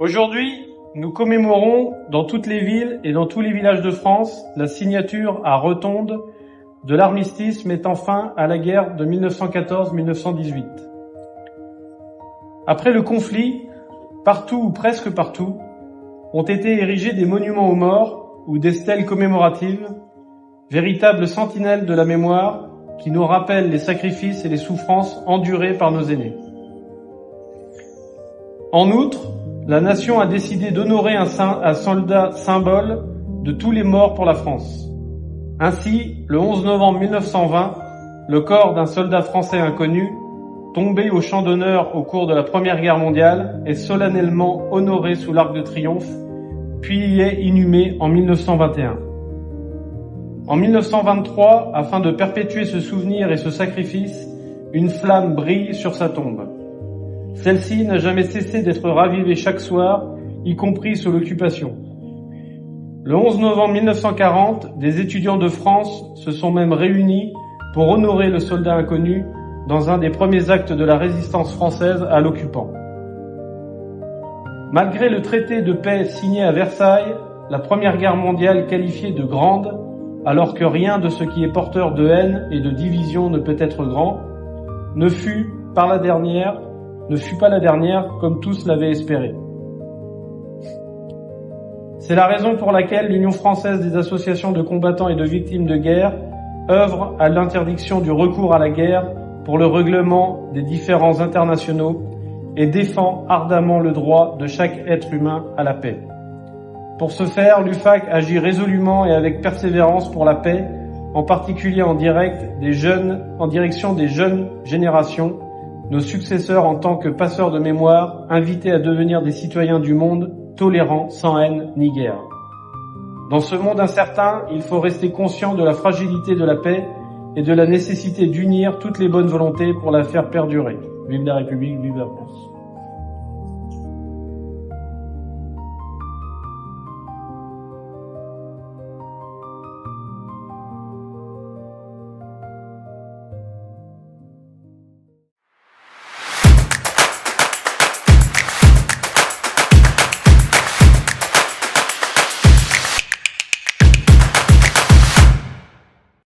Aujourd'hui, nous commémorons dans toutes les villes et dans tous les villages de France la signature à Rotonde de l'armistice mettant fin à la guerre de 1914-1918. Après le conflit, partout ou presque partout, ont été érigés des monuments aux morts ou des stèles commémoratives, véritables sentinelles de la mémoire qui nous rappellent les sacrifices et les souffrances endurées par nos aînés. En outre, la nation a décidé d'honorer un soldat symbole de tous les morts pour la France. Ainsi, le 11 novembre 1920, le corps d'un soldat français inconnu, tombé au champ d'honneur au cours de la Première Guerre mondiale, est solennellement honoré sous l'Arc de Triomphe, puis y est inhumé en 1921. En 1923, afin de perpétuer ce souvenir et ce sacrifice, une flamme brille sur sa tombe. Celle-ci n'a jamais cessé d'être ravivée chaque soir, y compris sous l'occupation. Le 11 novembre 1940, des étudiants de France se sont même réunis pour honorer le soldat inconnu dans un des premiers actes de la résistance française à l'occupant. Malgré le traité de paix signé à Versailles, la Première Guerre mondiale qualifiée de grande, alors que rien de ce qui est porteur de haine et de division ne peut être grand, ne fut pas la dernière comme tous l'avaient espéré. C'est la raison pour laquelle l'Union française des associations de combattants et de victimes de guerre œuvre à l'interdiction du recours à la guerre pour le règlement des différends internationaux et défend ardemment le droit de chaque être humain à la paix. Pour ce faire, l'UFAC agit résolument et avec persévérance pour la paix, en particulier en direction des jeunes générations, nos successeurs en tant que passeurs de mémoire, invités à devenir des citoyens du monde, tolérants, sans haine ni guerre. Dans ce monde incertain, il faut rester conscient de la fragilité de la paix et de la nécessité d'unir toutes les bonnes volontés pour la faire perdurer. Vive la République, vive la France.